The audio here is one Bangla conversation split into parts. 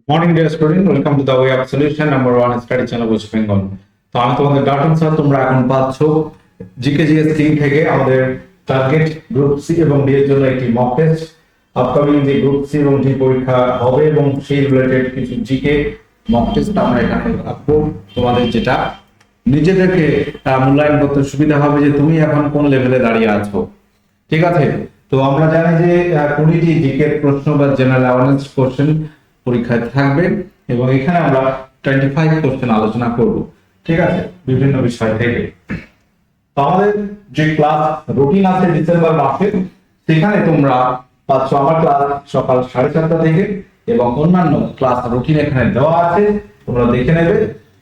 Morning dear student, welcome to the way of solution number 1 study channel West Bengal. তো আমি তোমাদের ডাটন স্যার। তোমরা এখন পাচ্ছ জিকে জিএস 3 থেকে আমাদের টার্গেট গ্রুপ সি এবং ডি এর জন্য একটি মক টেস্ট। আপকামিং যে গ্রুপ সি এবং ডি পরীক্ষা হবে এবং সেই রিলেটেড কিছু জিকে মক টেস্ট আমরা এখানে রাখবো, তোমাদের যেটা নিজেদেরকে মূল্যায়ন করতে সুবিধা হবে যে তুমি এখন কোন লেভেলে দাঁড়িয়ে আছো। ঠিক আছে? তো আমরা জানি যে 20টি জিকে প্রশ্ন বা জেনারেল অ্যাওয়ারনেস কোশ্চেন পরীক্ষায় থাকবে এবং এখানে আমরা 25 কোশ্চেন আলোচনা করব। ঠিক আছে, বিভিন্ন বিষয় থেকে। তো আমাদের যে ক্লাস রুটিন আছে ডিসেম্বর মাসে, সেখানে তোমরা পাচ্ছ আমার ক্লাস সকাল 7:30 থেকে এবং অন্যান্য ক্লাস রুটিন এখানে দেওয়া আছে, তোমরা দেখে নেবে।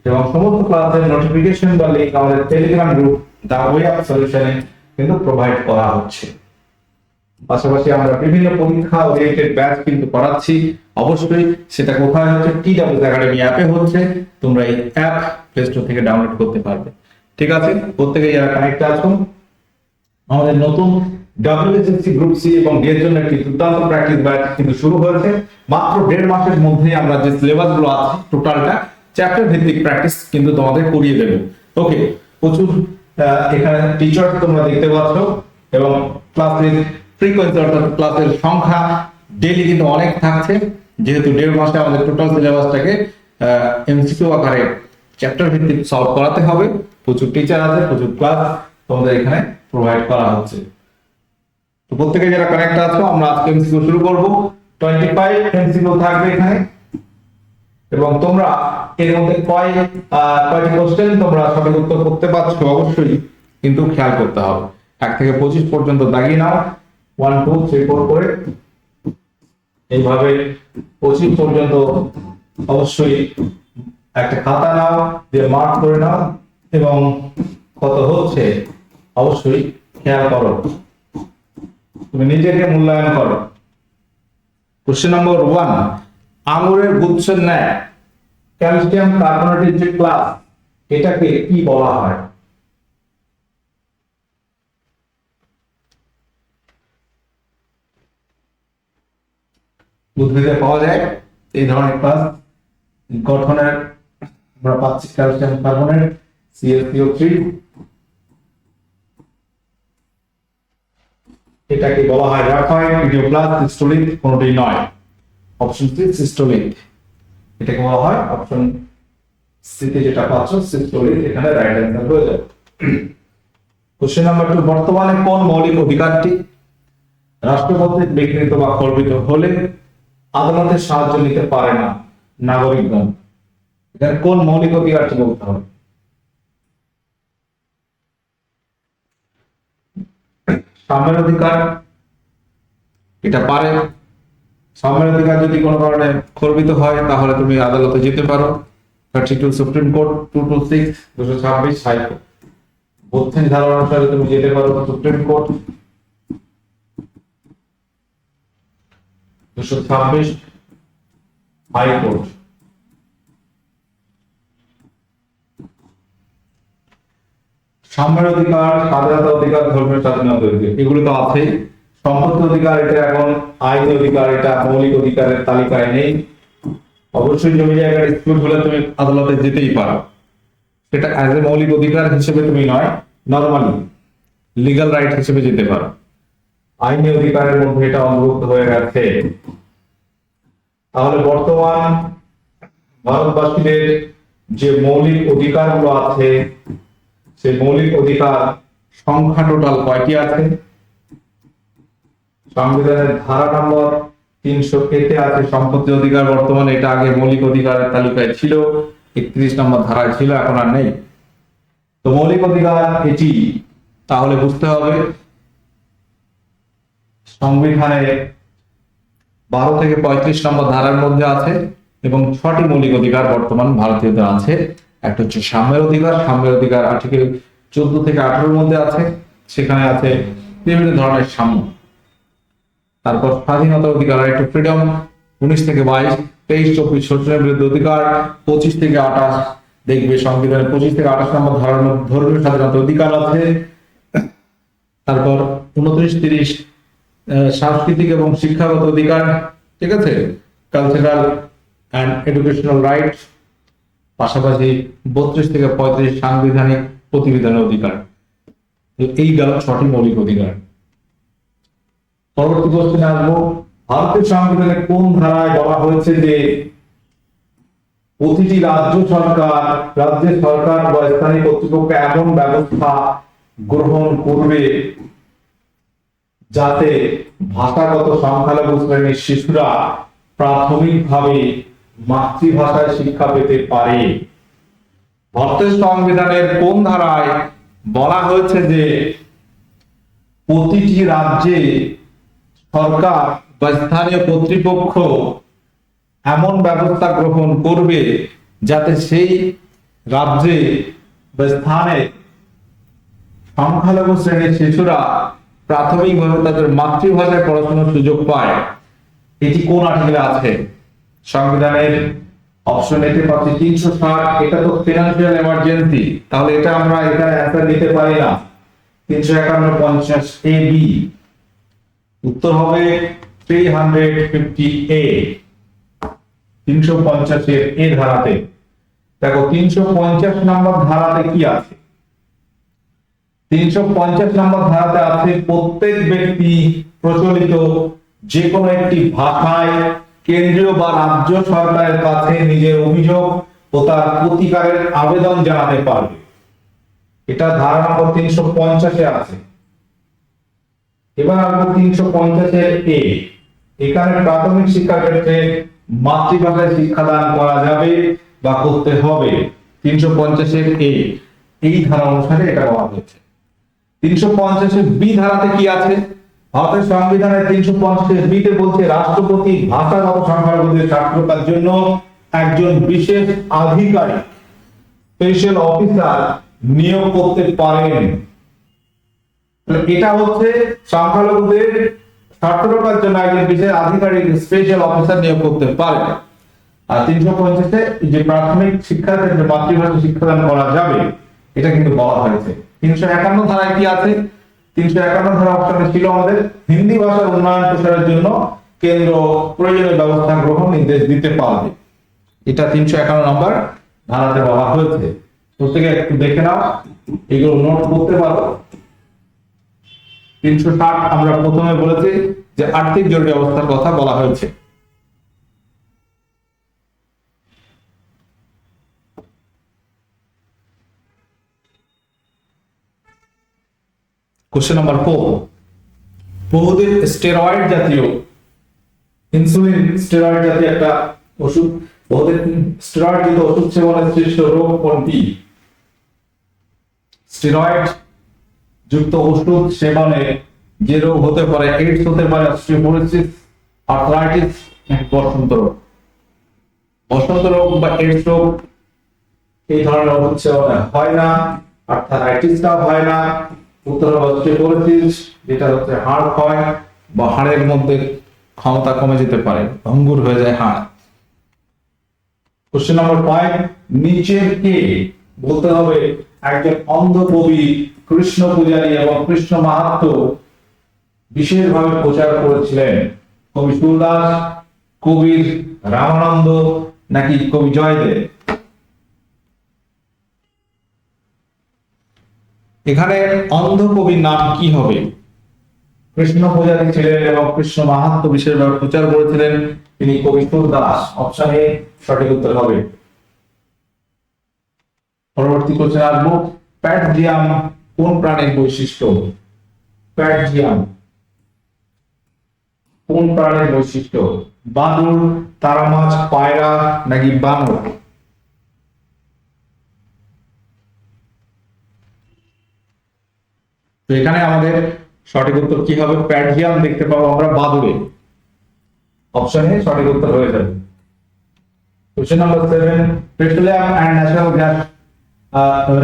এবং সমস্ত ক্লাসের নোটিফিকেশন বা লিংক আমাদের Telegram group the way of সলিউশনে কিন্তু প্রোভাইড করা হচ্ছে। পাশাপাশি আমরা বিভিন্ন পরীক্ষা ওরিয়েন্টেড ব্যাচ কিন্তু করাচ্ছি। অবশ্যই সেটা কোথায় হচ্ছে? টিডব্লিউএস একাডেমি অ্যাপে হচ্ছে। তোমরা এই অ্যাপ প্লে স্টোর থেকে ডাউনলোড করতে পারবে। ঠিক আছে, প্রত্যেকেই যারা কানেক্ট আছো, আমাদের নতুন ডব্লিউএসএসসি গ্রুপ সি এবং ডি এর জন্য একটি দুর্দান্ত প্র্যাকটিস ব্যাচ কিন্তু শুরু হয়েছে। মাত্র 1.5 মাসের মধ্যেই আমরা যে সিলেবাস গুলো আছে টোটালটা চ্যাপ্টার ভিত্তিক প্র্যাকটিস কিন্তু তোমাদের করিয়ে দেব। ওকে, প্রচুর এখানে টিচার তোমরা দেখতে পাচ্ছ এবং ক্লাসের ফ্রিকোয়েন্সি অর্থাৎ ক্লাসের সংখ্যা ডেইলি কিন্তু অনেক থাকছে, যেহেতু 1.5 মাসে আমাদের টোটাল সিলেবাসটাকে এমসিকিউ আকারে চ্যাপ্টার ভিত্তিক সলভ করাতে হবে। প্রচুর টিচার আছে, প্রচুর ক্লাস তোমাদের এখানে প্রোভাইড করা হচ্ছে। তো প্রত্যেকে যারা কানেক্ট আছো, আমরা আজকে এমসিকিউ শুরু করব। 25 এমসিকিউ থাকবে এখানে এবং তোমরা এর মধ্যে কয়টি কোশ্চেন তোমরা সঠিক উত্তর করতে পারছো অবশ্যই কিন্তু খেয়াল করতে হবে। 1 থেকে 25 পর্যন্ত দাগিয়ে নাও, 1 2 3 4 করে এইভাবে 25 পর্যন্ত অবশ্যই একটা খাতা নাও, দিয়ে মার্ক করে নাও এবং কত হচ্ছে অবশ্যই খেয়াল করো, তুমি নিজেকে মূল্যায়ন করো। কোশ্চেন নাম্বার 1, আঙুরের গুচ্ছের ন্যায় ক্যালসিয়াম কার্বনেটের যে ক্লাস, এটাকে কি বলা হয়? উদ্ভিদে পাওয়া যায় এই ধরনের ক্লাস গঠনের আমরা পাচ্ছি ক্যালসিয়াম কার্বনেট CaCO3, এটাকে বলা হয় গ্রাফাইট, ইডিওপ্লাস্ট, সিস্টোলিথ, কোনটি নয়। অপশন সি সিস্টোলিথ, এটাকে বলা হয় অপশন সি তে যেটা পাচ্ছ সিস্টোলিথ, এখানে রাইট অ্যান্সার হয়ে যাবে। কোশ্চেন নাম্বার 2, বর্তমানে কোন মৌলিক অধিকারটি রাষ্ট্রপতি বিকৃত বা খর্বিত হলে আদালতের সাহায্য নিতে পারে না নাগরিকগণ? এখানে কোন মৌলিক অধিকারটি বলতে হবে? সাম্যের অধিকার, এটা পারে। সাম্যের অধিকার যদি কোনো কারণে খর্বিত হয় তাহলে তুমি আদালতে যেতে পারো। 32 সুপ্রিম কোর্ট, 226 226 হাইকোর্ট, 32 ধারা অনুসারে তুমি যেতে পারো সুপ্রিম কোর্ট, 226 হাইকোর্ট। সাম্যের অধিকার, স্বাধীনতা অধিকার, ধর্মের স্বাধীনতা অধিকার, এগুলো তো আছেই। সম্পত্তি অধিকার, এটা এখন আইনি অধিকার, এটা মৌলিক অধিকারের তালিকায় নেই। অবশ্যই জমি জায়গার ডিসপিউট হলে তুমি আদালতে যেতেই পারো, সেটা অ্যাজ এ মৌলিক অধিকার হিসেবে তুমি নয়, নরমালি লিগ্যাল রাইট হিসেবে যেতে পারো। আইনি অধিকারের মধ্যে এটা অন্তর্ভুক্ত হয়ে গেছে। তাহলে বর্তমান ভারতবাসীদের যে মৌলিক অধিকারগুলো আছে, সেই মৌলিক অধিকার সংখ্যা টোটাল কয়টি আছে? সংবিধানের ধারা নম্বর 300 তে আছে সম্পত্তি অধিকার। বর্তমানে এটা আগে মৌলিক অধিকারের তালিকায় ছিল, 31 নম্বর ধারায় ছিল, এখন আর নেই। তো মৌলিক অধিকার এটি, তাহলে বুঝতে হবে সংবিধানে 12 থেকে 35 নম্বর ধারার মধ্যে আছে এবং 6টি মৌলিক অধিকার বর্তমান ভারতীয়দের আছে। একটা হচ্ছে সাম্যের অধিকার, সাম্যের অধিকার আর্টিকেল 14 থেকে 18 মধ্যে আছে, সেখানে আছে বিভিন্ন ধরনের সাম্য। তারপর স্বাধীনতা অধিকার, একটু ফ্রিডম, 19 থেকে 22, 23 24 শোষণের বিরুদ্ধে অধিকার, 25 থেকে 28 দেখবে সংবিধানে 25 থেকে 28 নম্বর ধারার মধ্যে ধর্মীয় স্বাধীনতা অধিকার আছে। তারপর 29 30 সাংস্কৃতিক এবং শিক্ষাগত অধিকার, ঠিক আছে, কালচারাল অ্যান্ড এডুকেশনাল রাইটস, পাশাপাশি 32 থেকে 35 সাংবিধানিক প্রতিবিধানের অধিকার। এই গেল 6টি মৌলিক অধিকার। পরবর্তী কোশ্চেনে আসবো, ভারতের সংবিধানে কোন ধারায় বলা হয়েছে যে প্রতিটি রাজ্যের সরকার বা স্থানীয় কর্তৃপক্ষ এমন ব্যবস্থা গ্রহণ করবে যাতে ভাষাগত সংখ্যালঘু শ্রেণীর শিশুরা প্রাথমিকভাবে মাতৃভাষায় শিক্ষা পেতে পারে? ভারতের সংবিধানের কোন ধারায় বলা হয়েছে যে প্রতিটি রাজ্যে সরকার বা স্থানীয় কর্তৃপক্ষ এমন ব্যবস্থা গ্রহণ করবে যাতে সেই রাজ্যে বা স্থানে সংখ্যালঘু শ্রেণীর শিশুরা প্রাথমিকভাবে তাদের মাতৃভাষায় পড়াশোনার সুযোগ পায়? এটি কোন আর্টিকেলে আছে? সংবিধানের অপশন এতে পাচ্ছি 360। এটা তো ফিনান্সিয়াল এমার্জেন্সি, তাহলে এটা আমরা এখানে অ্যান্সার নিতে পারি না। 351 50 এ বি, উত্তর হবে 350 এ, 350 এর এ ধারাতে। দেখো 350 নম্বর ধারাতে কি আছে? 350 নম্বর ধারাতে আছে প্রত্যেক ব্যক্তি প্রচলিত যে কোনো একটি ভাষায় কেন্দ্রীয় বা রাজ্য সরকারের কাছে নিজের অভিযোগ ও তার প্রতিকারের আবেদন জানাতে পারবে। এটা ধারা নম্বর 350 এ আছে। এবার আসবো 350 এর এ। এখানে প্রাথমিক শিক্ষার ক্ষেত্রে মাতৃভাষায় শিক্ষাদান করা যাবে বা করতে হবে। 350 এর এ, এই ধারা অনুসারে এটা বলা হয়েছে। 350 এর বি ধারাতে কি আছে? ভারতের সংবিধানের 350 এর বি তে বলছে রাষ্ট্রপতি ভাষাগত সংখ্যালঘুদের স্বার্থ রক্ষার জন্য একজন বিশেষ আধিকারিক, স্পেশাল অফিসার নিয়োগ করতে পারেন। এটা হচ্ছে সংখ্যালঘুদের স্বার্থ রক্ষার জন্য একজন বিশেষ আধিকারিক, স্পেশাল অফিসার নিয়োগ করতে পারেন। আর 350 এ যে প্রাথমিক শিক্ষার ক্ষেত্রে মাতৃভাষা শিক্ষাদান করা যাবে, এটা কিন্তু বলা হয়েছে। 351 ধারায় কি আছে? 351 ধারা অপশনে ছিল আমাদের হিন্দি ভাষার উন্নয়ন প্রসারের জন্য কেন্দ্র প্রয়োজনীয় ব্যবস্থা গ্রহণ নির্দেশ দিতে পারবে। এটা 351 নম্বর ধারাতে বলা হয়েছে। প্রত্যেকে একটু দেখে নাও, এগুলো নোট করতে পারো। 360 আমরা প্রথমে বলেছি যে আর্থিক জরুরি অবস্থার কথা বলা হয়েছে। কোশ্চেন নাম্বার 4, বহুদের স্টেরয়েড জাতীয় ইনসুলিন স্টেরয়েড জাতীয় একটা ওষুধ, বহুদের স্টেরয়েড জাতীয় ওষুধ সেবনের সৃষ্ট রোগ কোনটি? স্টেরয়েড যুক্ত ওষুধ সেবনে যে রোগ হতে পারে, এইডস হতে পারে, অস্টিওপোরোসিস, আর্থ্রাইটিস, বসন্ত রোগ। বসন্ত রোগ বা এইডস রোগ এই ধরনের ওষুধ সেবনে হয় না, আর্থ্রাইটিসটা হয় না। উত্তর হবে অস্টিওপোরোসিস, যেটা হচ্ছে হাড় ক্ষয় বা হাড়ের মধ্যে ক্ষমতা কমে যেতে পারে, ভঙ্গুর হয়ে যায় হাড়। কোশ্চেন নাম্বার 5, নিচের কে বলতে হবে একজন অন্ধ কবি কৃষ্ণ পূজারী এবং কৃষ্ণ মাহাত্ম্য বিশেষভাবে প্রচার করেছিলেন? কবি সুরদাস, কবি রামানন্দ, নাকি কবি জয়দেব? এখানে অন্ধ কবির নাম কি হবে? কৃষ্ণ পূজারী ছিলেন এবং কৃষ্ণ মাহাত্ম্য বিশেষভাবে প্রচার করেছিলেন, তিনি কবি সুরদাস। অপশন এ সঠিক উত্তর হবে। পরবর্তী কোশ্চেন আসবো, প্যাটজিয়াম কোন প্রাণীর বৈশিষ্ট্য? প্যাটজিয়াম কোন প্রাণীর বৈশিষ্ট্য? বাদুড়, তারামাছ, পায়রা, নাকি বানর? তো এখানে আমাদের সঠিক উত্তর কি হবে? প্যাটজিয়াম দেখতে পাবো আমরা বাদুড়ে। অপশনে সঠিক উত্তর হয়ে যাবে। Question number 7, petroleum and natural gas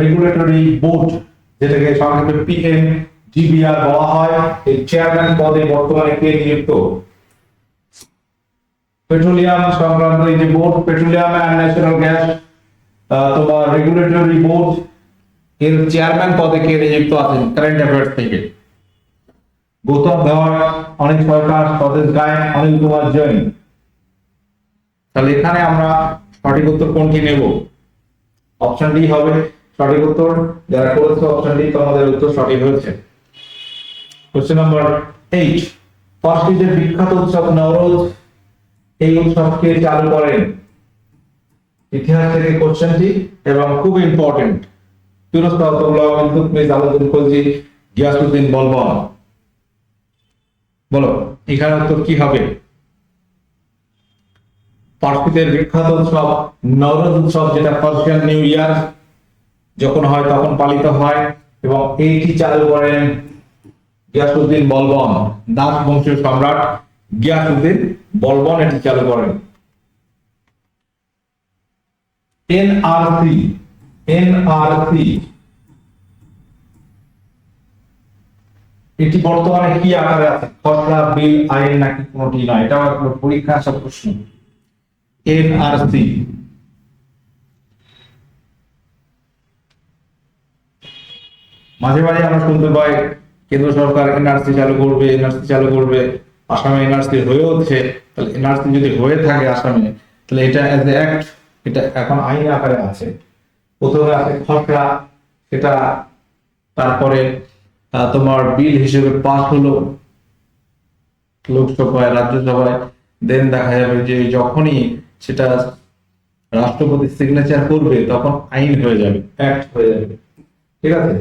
regulatory board, যেটাকে সংক্ষেপে পিএনজিবিআর বলা হয়, এই চেয়ারম্যান পদে বর্তমানে কে নিযুক্ত? পেট্রোলিয়াম সংক্রান্ত এই যে board, petroleum and natural gas তোমার রেগুলেটরি বোর্ড, এর চেয়ারম্যান পদে কে নিযুক্ত আছেন কারেন্ট অ্যাফেয়ার্স থেকে? গৌতম ধর, অনিল সরকার, স্বদেশ গায়েন, অনিল কুমার জৈন। তাহলে এখানে আমরা সঠিক উত্তর কোনটি নেব? অপশন ডি হবে সঠিক উত্তর। যারা করেছে অপশন ডি, তোমাদের উত্তর সঠিক হয়েছে। কোশ্চেন নাম্বার 8, পার্সিদের বিখ্যাত উৎসব নওরোজ, এই উৎসবকে চালু করেন? ইতিহাস থেকে কোশ্চেনটি এবং খুব ইম্পর্টেন্ট। ফিরোজ তাওয়াতুল্লাহ, ইলতুৎমিশ, আলাউদ্দিন খলজি, গিয়াসউদ্দিন বলবন। বলো এখানে উত্তর কি হবে? পার্সিদের বিখ্যাত উৎসব নওরোজ উৎসব, যেটা পার্সিয়ান নিউ ইয়ার যখন হয় তখন পালিত হয়, এবং এইটি চালু করেন গিয়াসউদ্দিন বলবন। দাস বংশীয় সম্রাট গিয়াসউদ্দিন বলবন এটি চালু করেন। এনআরসি, এনআরসি এটি বর্তমানে কি আকারে আছে? খসড়া, বিল, আইন নাকি কোনটি নয়? এটা পরীক্ষা আসা প্রশ্ন। এনআরসি মাঝে মাঝে আমরা শুনতে পাই কেন্দ্র সরকার এনআরসি চালু করবে, এনআরসি চালু করবে। আসামে এনআরসি হয়ে হচ্ছে, তাহলে এনআরসি যদি হয়ে থাকে আসামে, তাহলে এটা অ্যাজ এ অ্যাক্ট, এটা এখন আইন আকারে আছে। প্রথমে আছে খসড়া, সেটা তারপরে তোমার বিল হিসেবে পাস হলো লোকসভায়, রাজ্যসভায়, দেন দেখা যাবে যে যখনই সেটা রাষ্ট্রপতি সিগনেচার করবে তখন আইন হয়ে যাবে, অ্যাক্ট হয়ে যাবে। ঠিক আছে।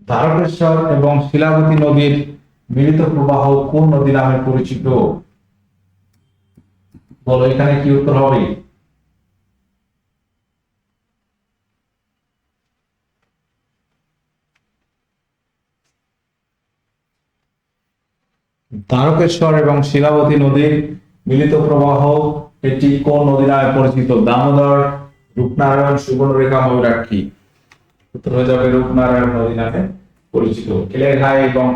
দ্বারকেশ্বর এবং শিলাবতী নদীর মিলিত প্রবাহ কোন নদী নামে পরিচিত? বলো এখানে কি উত্তর হবে? দ্বারকেশ্বর এবং শিলাবতী নদীর মিলিত প্রবাহ এটি কোন নদী নামে পরিচিত? দামোদর, রূপনারায়ণ, সুবর্ণরেখা, ময়ূরাক্ষী। উত্তর হয়ে যাবে রূপনারায়ণ নদী নামে পরিচিত। কেলেঘাই এবং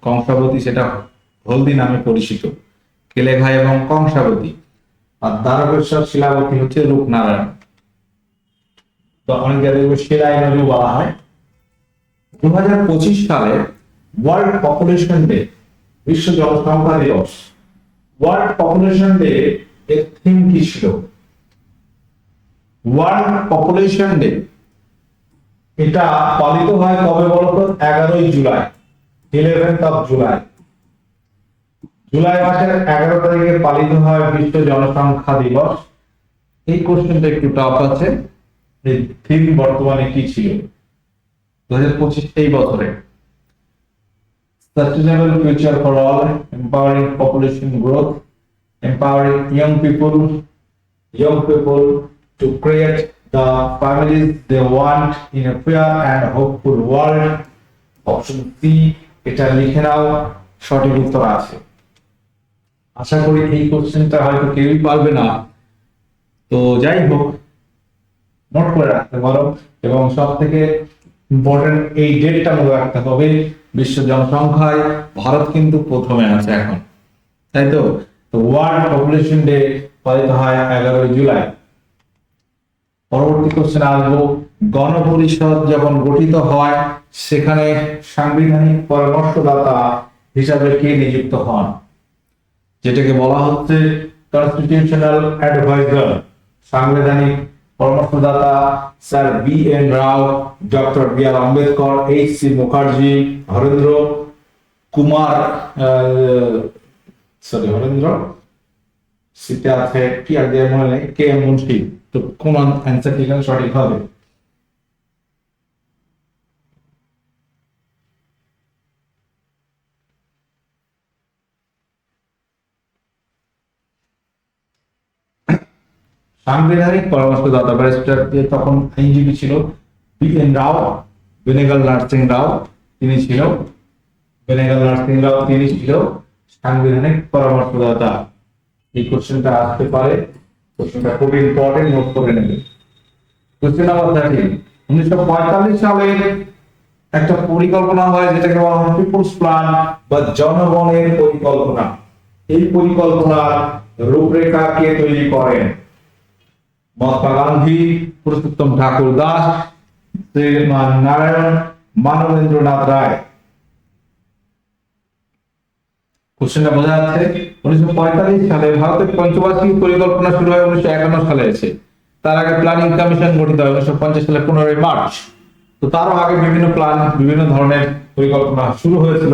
কংসাবতী সেটা হলদি নামে পরিচিত। কেলেঘাই এবং কংসাবতী। আর দ্বারকেশ্বর, শিলাবতী হচ্ছে রূপনারায়ণ। তো অনেক জায়গায় শিলাই নদী বলা হয়। 2025 সালে ওয়ার্ল্ড পপুলেশন ডে, বিশ্ব জনসংখ্যা দিবস, ওয়ার্ল্ড পপুলেশন ডে এর থিম কি ছিল? ওয়ার্ল্ড পপুলেশন ডে এটা পালিত হয় কবে বলতো? 11ই জুলাই, 11th of জুলাই। জুলাই মাসের 11 তারিখে পালিত হয় বিশ্ব জনসংখ্যা দিবস। এই কোশ্চেনটা একটু টাফ আছে। এই থিম বর্তমানে কি ছিল 2025 এই বছরে? Sustainable future for all, empowering population growth, empowering young people to create the families they want in a fair and hopeful world. Option C, এটা লিখে নাও, সঠিক উত্তর আছে। আশা করি এই কোশ্চেনটা হয়তো কেউই পারবে না, তো যাই হোক নোট করে রাখতে পারো। এবং সব থেকে ইম্পর্টেন্ট এই ডেটটা মনে রাখতে হবে, বিশ্ব জনসংখ্যায় ভারত কিন্তু প্রথমে আছে এখন, তাই তো? ওয়ার্ল্ড পপুলেশন ডে পালিত হয় 11ই জুলাই। পরবর্তী কোশ্চেন আসবো, গণপরিষদ যখন গঠিত হয় সেখানে সাংবিধানিক পরামর্শদাতা হিসাবে কে নিযুক্ত হন? যেটাকে বলা হচ্ছে কনস্টিটিউশনাল অ্যাডভাইজার। সাংবিধানিক পরামর্শদাতা sir B N Rao, doctor B R Ambedkar, H C Mukherjee, Harendra Kumar, Harendra সিটে আছে কি আগে মনে নেই, কে এম মুন্সি। তো কোন অ্যান্সার এখানে সঠিক হবে? সাংবিধানিক পরামর্শদাতা ব্যারিস্টার তখন আইনজীবী ছিল বি এন রাও, বেনেগাল নার্সিং রাও, তিনি ছিল সাংবিধানিক পরামর্শদাতা। এই কোশ্চেনটা আসতে পারে, কোশ্চেনটা খুব ইম্পর্টেন্ট, নোট করে নেবে। কোশ্চেন নাম্বার 13, 1945 সালে একটা পরিকল্পনা হয় যেটাকে বলা হয় পিপলস প্ল্যান বা জনগণের পরিকল্পনা। এই পরিকল্পনার রূপরেখা কে তৈরি করেন? মহাত্মা গান্ধী, পুরুষোত্তম ঠাকুর দাস, শ্রীমান নারায়ণ, মানবেন্দ্রনাথ রায়। কোশ্চেনটা বোঝা যাচ্ছে? 1945 সালে ভারতের পঞ্চবার্ষিক পরিকল্পনা শুরু হয় 1951 সালে এসে। তার আগে প্ল্যানিং কমিশন গঠিত হয় 1950 সালে 15 মার্চ। তো তারও আগে বিভিন্ন প্ল্যান, বিভিন্ন ধরনের পরিকল্পনা শুরু হয়েছিল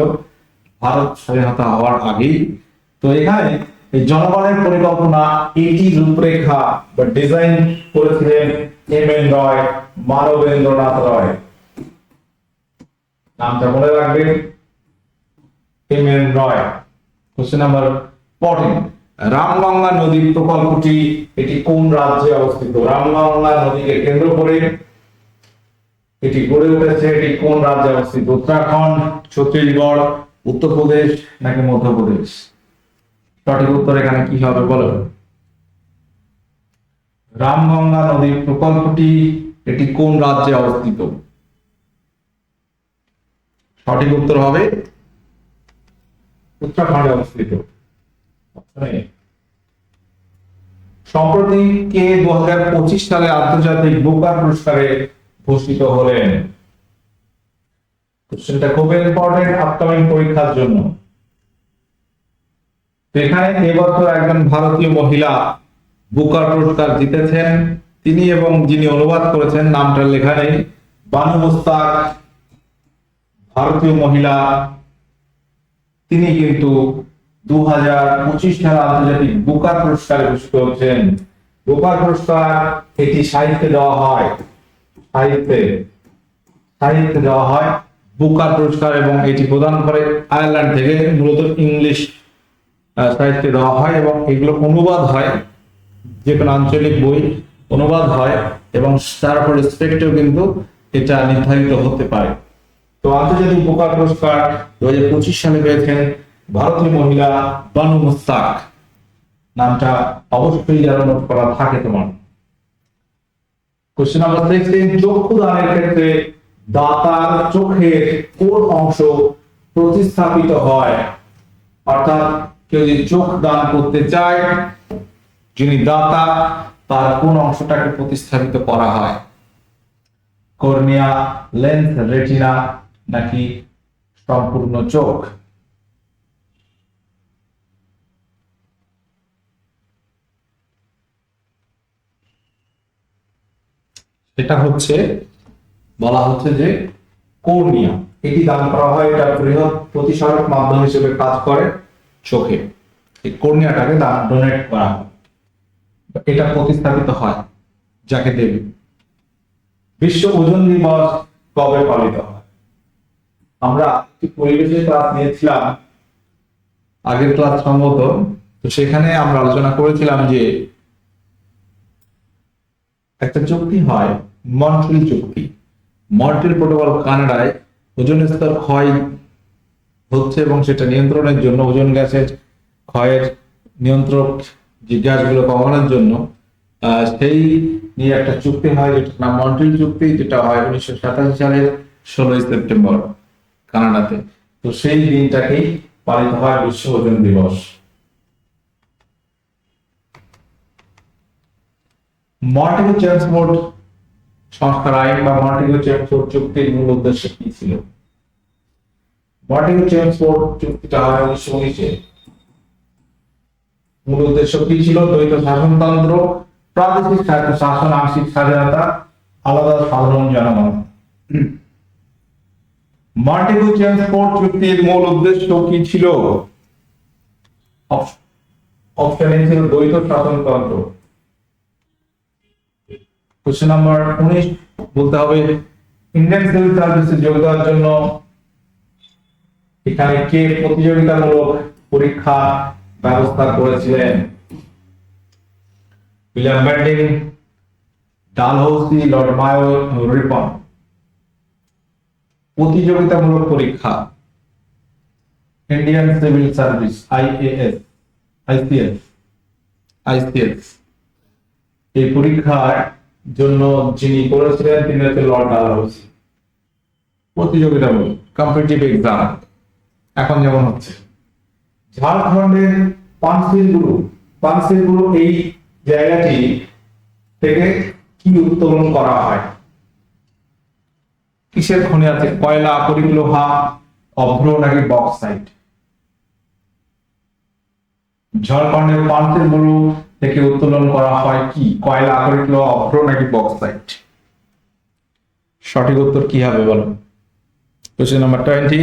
ভারত স্বাধীনতা হওয়ার আগেই। তো এখানে এই জনগণের পরিকল্পনা, এটি রূপরেখা বা ডিজাইন করেছিলেন এম.এন. রয়, মানবেন্দ্রনাথ রয়। নামটা মনে রাখবেন, এম.এন. রয়। কোশ্চেন নাম্বার 14, রামগঙ্গা নদী প্রকল্পটি এটি কোন রাজ্যে অবস্থিত? রামগঙ্গা নদীকে কেন্দ্র করে এটি গড়ে উঠেছে, এটি কোন রাজ্যে অবস্থিত? উত্তরাখণ্ড, ছত্তিশগড়, উত্তরপ্রদেশ নাকি মধ্যপ্রদেশ? সঠিক উত্তর এখানে কি হবে বলো? রামগঙ্গা নদী প্রকল্পটি এটি কোন রাজ্যে অবস্থিত? সঠিক উত্তর হবে উত্তরাখণ্ডে অবস্থিত। সম্প্রতি কে 2025 সালে আন্তর্জাতিক বুকার পুরস্কারে ভূষিত হলেন? কোশ্চেনটা খুব ইম্পর্টেন্ট আপকামিং পরীক্ষার জন্য। এখানে এবছর একজন ভারতীয় মহিলা বুকার পুরস্কার জিতেছেন। তিনি এবং যিনি অনুবাদ করেছেন, নামটা লেখা নেই, বানু মুস্তাক, ভারতীয় মহিলা। তিনি কিন্তু 2025 সালে আন্তর্জাতিক বুকার পুরস্কারে ভূষিত হচ্ছেন। বুকার পুরস্কার এটি সাহিত্যে দেওয়া হয়, সাহিত্যে দেওয়া হয় বুকার পুরস্কার, এবং এটি প্রদান করে আয়ারল্যান্ড থেকে। মূলত ইংলিশ সাহিত্যে দেওয়া হয় এবং এগুলো অনুবাদ হয়, যে কোনো আঞ্চলিক বই অনুবাদ হয় এবং তার উপর রেসপেক্টেও কিন্তু এটা নির্ধারিত হতে পারে। তো আন্তর্জাতিক বুকার পুরস্কার 2025 সালে পেয়েছেন ভারতীয় মহিলা বানু মুস্তাক। নামটা অবশ্যই যেন নোট করা থাকে তোমার। কোশ্চেন নাম্বার 16, চক্ষু দানের ক্ষেত্রে দাতার চোখের কোন অংশ প্রতিস্থাপিত হয়? অর্থাৎ কেউ যদি চোখ দান করতে চায়, যিনি দাতা, তার কোন অংশটাকে প্রতিস্থাপিত করা হয়? কর্নিয়া, লেন্স, রেটিনা নাকি সম্পূর্ণ চোখ? এটা হচ্ছে বলা হচ্ছে যে কর্নিয়া, এটি দান করা হয়। এটা বৃহৎ প্রতিসরক মাধ্যম হিসেবে কাজ করে চোখে। এই কর্নিয়াটাকে ডোনেট করা হয়, এটা প্রতিস্থাপিত হয় যাকে দেবে। বিশ্ব ওজন দিবস কবে পালিত হয়? আমরা একটি পরিবেশের ক্লাস নিয়েছিলাম, আগের ক্লাস সম্ভবত। তো সেখানে আমরা আলোচনা করেছিলাম যে একটা চুক্তি হয়, মন্ট্রিল চুক্তি, মন্ট্রিল প্রোটোকল। কানাডায় ওজোন স্তর ক্ষয় হচ্ছে এবং সেটা নিয়ন্ত্রণের জন্য, ওজোন গ্যাসের ক্ষয়ের নিয়ন্ত্রক যে গ্যাসগুলো কমানোর জন্য সেই নিয়ে একটা চুক্তি হয়, যেটার নাম মন্ট্রিল চুক্তি, যেটা হয় 1987 সালের 16 সেপ্টেম্বর কানাডাতে। তো সেই দিনটাকেই পালিত হয় বিশ্ব ওজোন দিবস। মন্টেগু চেমসফোর্ড সংস্কার আইন বা মন্টেগু চেমসফোর্ড চুক্তির মূল উদ্দেশ্য কি ছিল? মন্টেগু চেমসফোর্ড চুক্তিটা হয় 1919-এ। মূল উদ্দেশ্য কি ছিল? দ্বৈত শাসনতন্ত্র, প্রাদেশিক শাসন, আংশিক স্বাধীনতা, আলাদা সাধারণ জনগণ। মন্টেগু চেমসফোর্ড চুক্তির মূল উদ্দেশ্য কি ছিল? অপশন এ ছিল দ্বৈত শাসনতন্ত্র। কোশ্চেন নাম্বার 19 বলতে হবে ইন্ডিয়ান সিভিল সার্ভিসে যোগ দেওয়ার জন্য এখানে কে প্রতিযোগিতামূলক পরীক্ষা ব্যবস্থা করেছিলেন? William Bentinck, Dalhousie, Lord Mayo, Ripon. প্রতিযোগিতামূলক পরীক্ষা, Indian civil service, IAS, ICS. এই পরীক্ষার জন্য যিনি করেছিলেন তিনি হচ্ছেন লর্ড ডালহৌসি। প্রতিযোগিতামূলক কম্পিটিটিভ এক্সাম এখন যেমন হচ্ছে। ঝাড়খণ্ডের পানসিলগুরু এই জায়গাটি থেকে কি উত্তোলন করা হয়? কিসের খনি আছে? কয়লা, আকরিক লোহা, অভ্র নাকি বক্সাইট? ঝাড়খণ্ডের পান্তের বুরু থেকে উত্তোলন করা হয় কি? কয়লা, আকরিক লৌহ, অভ্র নাকি বক্সাইট? সঠিক উত্তর কি হবে বলো? কোশ্চেন নাম্বার 20,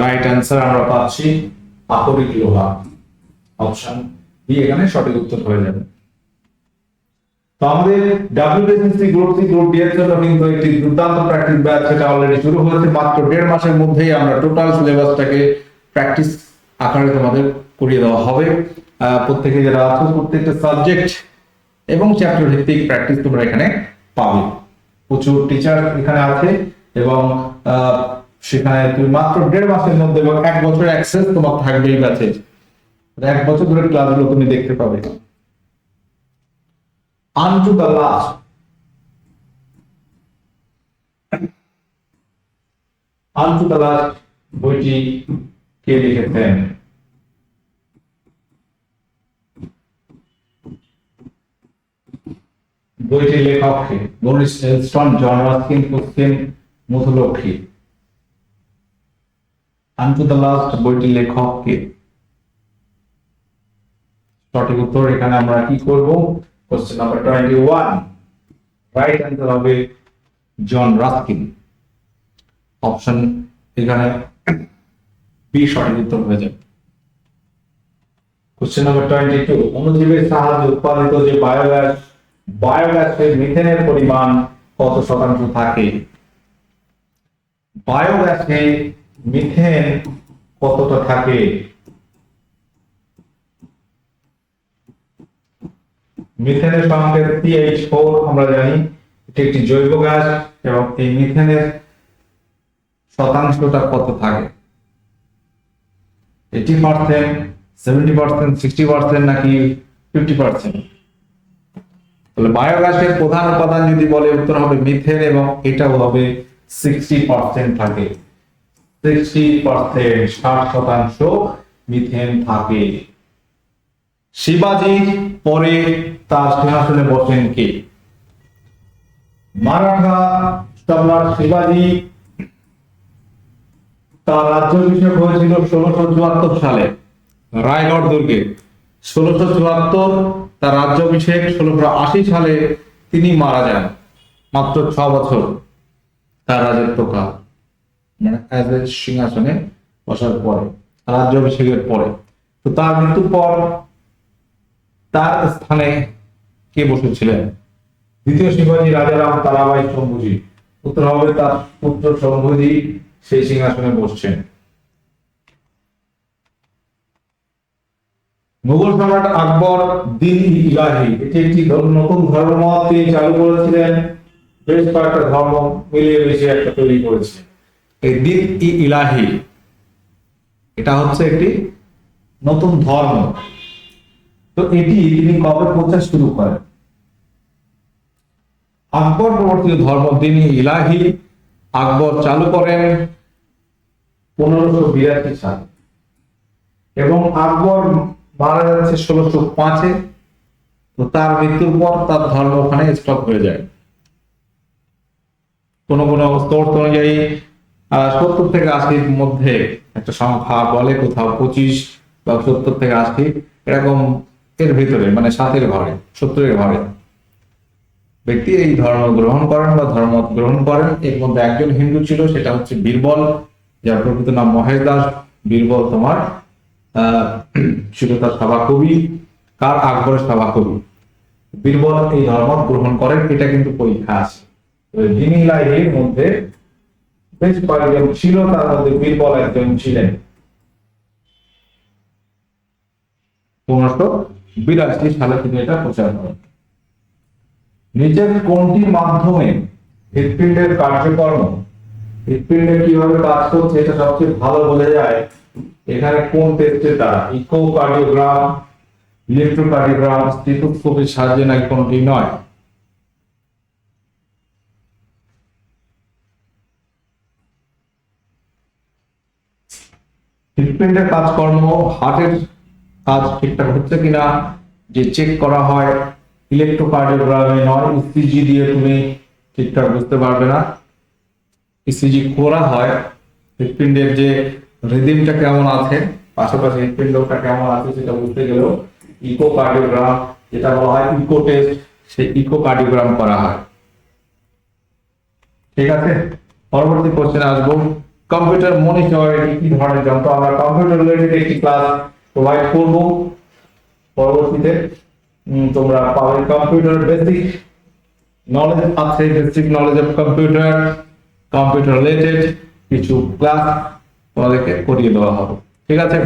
রাইট অ্যান্সার আমরা পাচ্ছি আকরিক লোহা। অপশন বি এখানে সঠিক উত্তর হয়ে যাবে। তো আমাদের WBCC group C group D এর জন্য কিন্তু একটি দুর্দান্ত প্র্যাকটিস ব্যাচ সেটা অলরেডি শুরু হয়েছে। মাত্র 1.5 মাসের মধ্যেই আমরা টোটাল সিলেবাসটাকে প্র্যাকটিস আকারে তোমাদের করিয়ে দেওয়া হবে। প্রত্যেকে যারা আছো প্রত্যেকটা সাবজেক্ট এবং চ্যাপ্টার ভিত্তিক প্র্যাকটিস তোমরা এখানে পাবে। প্রচুর টিচার এখানে আছে এবং সেখানে তুমি মাত্র 1.5 মাসের মধ্যে এবং 1 বছরের অ্যাক্সেস তোমার থাকবে এই ব্যাচে। 1 বছর ধরে ক্লাসগুলো তুমি দেখতে পাবে। Unto the last, Unto the last বইটি কে লিখেছেন? বইটির লেখক কে? Morris Elston, John Ruskin, question Madhulakshmi. Unto the last বইটির লেখক কে? সঠিক উত্তর এখানে আমরা কি করব? কোশ্চেন নাম্বার 21, রাইট অ্যান্সার হবে জন রাস্কিন। অপশন এখানে বি সঠিক উত্তর হয়ে যাবে। কোশ্চেন নাম্বার 22, অণুজীবের সাহায্যে উৎপাদিত যে বায়োগ্যাসের মিথেনের পরিমাণ কত শতাংশ থাকে? বায়োগ্যাসে মিথেন কতটা থাকে? মিথেনের সংকেত CH4 আমরা জানি এটি একটি জৈব গ্যাস এবং এই মিথেনের শতাংশটা কত থাকে? 80%, 70%, 60% নাকি 50%? তাহলে বায়োগ্যাসের প্রধান উপাদান যদি বলে উত্তর হবে মিথেন এবং এটাও হবে 60% থাকে। 60%, 60% মিথেন থাকে। শিবাজি পরে তার সিংহাসনে বসেন কে? মারাঠা সম্রাট শিবাজি তার রাজ্যাভিষেক হয়েছিল 1674 সালে রায়গড় দুর্গে। 1674 তার রাজ্যাভিষেক, 1680 সালে তিনি মারা যান। মাত্র 6 বছর তার রাজত্বকাল, মানে সিংহাসনে বসার পরে, রাজ্যাভিষেকের পরে। তো তার মৃত্যুর পর তার স্থানে কে বসেছিলেন? দ্বিতীয় শিবাজী রাজারাম তারাবাই শম্ভুজি। উত্তর হবে তার পুত্র শম্ভুজি সেই সিংহাসনে বসছেন। মুঘল সম্রাট আকবর দিন-ই-ইলাহি এটি একটি নতুন ধর্মমত তিনি চালু করেছিলেন। বেশ কয়েকটা ধর্ম মিলিয়ে বেশি একটা তৈরি করেছে। এই দিন-ই-ইলাহি এটা হচ্ছে একটি নতুন ধর্ম। তো এটি তিনি কবে প্রচার শুরু করেন? আকবর প্রবর্তিত ধর্ম দিন-ই-ইলাহি আকবর চালু করেন 1582 সালে এবং আকবর মারা যাচ্ছে 1605-এ। তো তার মৃত্যুর পর তার ধর্ম ওখানে স্টপ হয়ে যায়। কোন কোন সোর্স অনুযায়ী 70 থেকে 80-র মধ্যে একটা সংখ্যা বলে, কোথাও 25 বা 70 থেকে 80 এরকম, এর ভিতরে মানে 7-এর ঘরে 70-এর ঘরে ব্যক্তি এই ধর্ম গ্রহণ করেন বা ধর্ম গ্রহণ করেন। এর মধ্যে একজন হিন্দু ছিল, সেটা হচ্ছে বীরবল, যার প্রকৃত নাম মহেশ দাস। বীরবল তোমার ছিল তার সভাকবি। কার? আকবরের সভাকবি। বীরবল এই ধর্ম গ্রহণ করেন, এটা কিন্তু পরীক্ষা আছে। দিন-ই-ইলাহির মধ্যে বেশ কয়েকজন ছিল, তার মধ্যে বীরবল একজন ছিলেন। 1582 সালে তিনি এটা প্রচার করেন। নিচের কোনটির মাধ্যমে হৃৎপিণ্ডের কার্যকর্ম, হৃৎপিণ্ডে কিভাবে কাজ করছে এটা সবচেয়ে ভালো বোঝা যায় এখানে কোন টেস্টের দ্বারা? ইকোকার্ডিওগ্রাম, ইলেকট্রোকার্ডিওগ্রাম, স্টেথোস্কোপের সাহায্যে নাকি কোনটি নয়? হৃৎপিণ্ডের কাজকর্ম, হার্টের কাজ ঠিকঠাক হচ্ছে কিনা যে চেক করা হয়, ইলেকট্রোকার্ডিওগ্রামে নয়। ইসিজি দিয়ে তুমি ঠিকঠাক বুঝতে পারবে না। ইসিজি করা হয় হৃৎপিণ্ডের যে রিদিমটা কেমন আছে পাশাপাশি হৃৎপিণ্ডটা কেমন আছে সেটা বুঝতে গেলেও ইকোকার্ডিওগ্রাম, যেটা বলা হয় ইকো টেস্ট, সেই ইকোকার্ডিওগ্রাম করা হয়। ঠিক আছে, পরবর্তী কোশ্চেন আসবো, কম্পিউটার মনিটর কি ধরনের যন্ত্র? আমরা কম্পিউটার রিলেটেড একটি ক্লাস প্রোভাইড করব পরবর্তীতে। তোমরা পাবে কম্পিউটার বেসিক নলেজ আছে, basic knowledge of computer, computer related কিছু ক্লাস তোমাদেরকে করিয়ে দেওয়া হবে। ঠিক আছে,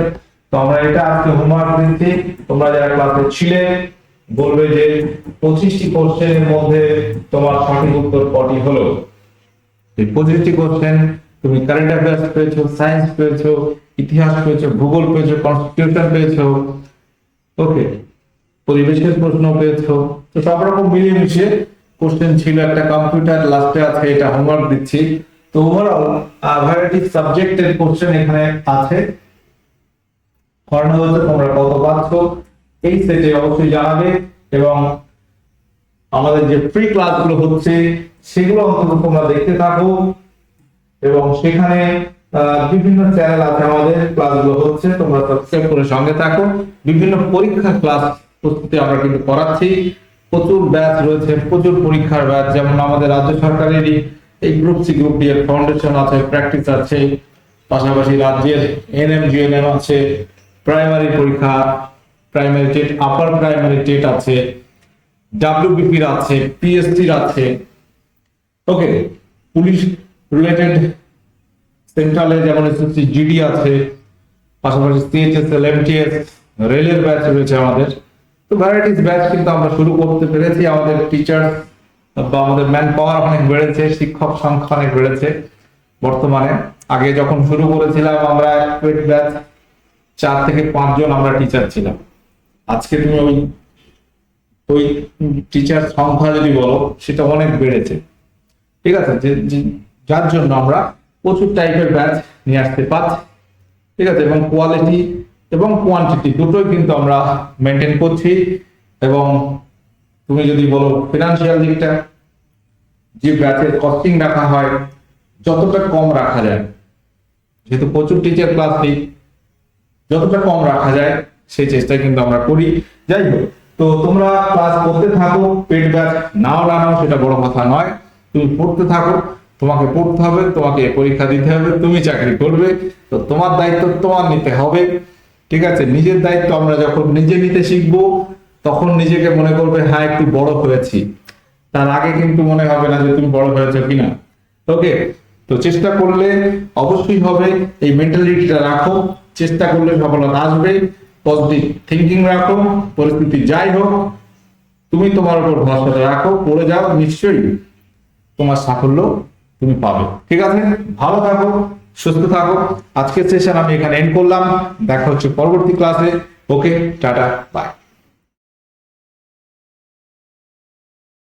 তো আমরা এটা আজকে হোমওয়ার্ক দিচ্ছি। তোমরা যারা ক্লাসে ছিলে বলবে যে 25টি কোশ্চেনের মধ্যে তোমার সঠিক উত্তর কটি হলো। এই 25টি কোশ্চেন তুমি কারেন্ট অ্যাফেয়ার্স পেয়েছো, সায়েন্স পেয়েছো, ইতিহাস পেয়েছো, ভূগোল পেয়েছো, কনস্টিটিউশন পেয়েছো, ওকে, পরিবেশের প্রশ্ন পেয়েছো। তো সব রকম মিলিয়ে মিশিয়ে কোশ্চেন ছিল। একটা কম্পিউটার লাস্টে আছে, এটা হোমওয়ার্ক দিচ্ছি। তো ওভারঅল ভ্যারাইটি সাবজেক্টের কোশ্চেন এখানে আছে। কর্ণ হচ্ছে তোমরা কত পাচ্ছ এই সেটে অবশ্যই জানাবে, এবং আমাদের যে ফ্রি ক্লাসগুলো হচ্ছে সেগুলো অন্তত তোমরা দেখতে থাকো, এবং সেখানে বিভিন্ন চ্যানেল আছে আমাদের, ক্লাসগুলো হচ্ছে, তোমরা সাবস্ক্রাইব করে সঙ্গে থাকো। বিভিন্ন পরীক্ষার ক্লাস প্রস্তুতি আমরা কিন্তু করাচ্ছি, প্রচুর ব্যাচ রয়েছে, প্রচুর পরীক্ষার ব্যাচ। যেমন আমাদের রাজ্য সরকারেরই এই গ্রুপ সি, গ্রুপ ডি এর ফাউন্ডেশন আছে, প্র্যাকটিস আছে, পাশাপাশি রাজ্যের এনএম জিএনএম আছে, প্রাইমারি পরীক্ষা, primary TET, upper primary TET আছে, ডাব্লিউবিপির আছে, পিএসসির আছে, ওকে, পুলিশ রিলেটেড সেন্ট্রালে যেমন এসএসসি জিডি আছে, পাশাপাশি সিএইচএসএল, এমটিএস, রেলের ব্যাচ রয়েছে আমাদের। তো ভ্যারাইটিস ব্যাচ কিন্তু আমরা শুরু করতে পেরেছি। আমাদের টিচার বা আমাদের ম্যান পাওয়ার অনেক বেড়েছে, শিক্ষক সংখ্যা অনেক বেড়েছে বর্তমানে। আগে যখন শুরু করেছিলাম আমরা পেড ব্যাচ 4 থেকে 5 জন আমরা টিচার ছিলাম। আজকে তুমি ওই টিচার সংখ্যা যদি বলো সেটা অনেক বেড়েছে। ঠিক আছে, যার জন্য আমরা প্রচুর টাইপের ব্যাচ নিয়ে আসতে পারছি। ঠিক আছে, এবং কোয়ালিটি এবং কোয়ান্টিটি দুটোই কিন্তু আমরা মেনটেন করছি। এবং তুমি যদি বলো ফিনান্সিয়াল দিকটা, যে ব্যাচের কস্টিং রাখা হয় যতটা কম রাখা যায়, যেহেতু প্রচুর টিচার ক্লাস নেই, যতটা কম রাখা যায় সেই চেষ্টা কিন্তু আমরা করি। যাই হোক, তো তোমরা ক্লাস করতে থাকো, পেড ব্যাচ নাও নাও সেটা বড় কথা নয়, তুমি পড়তে থাকো। তোমাকে পড়তে হবে, তোমাকে পরীক্ষা দিতে হবে, তুমি চাকরি করবে, তো তোমার দায়িত্ব তোমার নিতে হবে। ঠিক আছে, নিজের দায়িত্ব আমরা যখন নিজে নিতে শিখবো তখন নিজেকে মনে করবে হ্যাঁ একটু বড় হয়েছি, তার আগে কিন্তু মনে হবে না যে তুমি বড় হয়েছো কিনা। ওকে, তো চেষ্টা করলে অবশ্যই হবে, এই মেন্টালিটিটা রাখো, চেষ্টা করলে সফলতা আসবে। পজিটিভ থিঙ্কিং রাখো, পরিস্থিতি যাই হোক তুমি তোমার উপর ভরসা রাখো, পড়ে যাও, নিশ্চয়ই তোমার সাফল্য তুমি পাবে। ঠিক আছে, ভালো থাকো, সুস্থ থাকো। আজকের সেশন আমি এখানে এন্ড করলাম, দেখা হচ্ছে পরবর্তী ক্লাসে। ওকে, টাটা, বাই।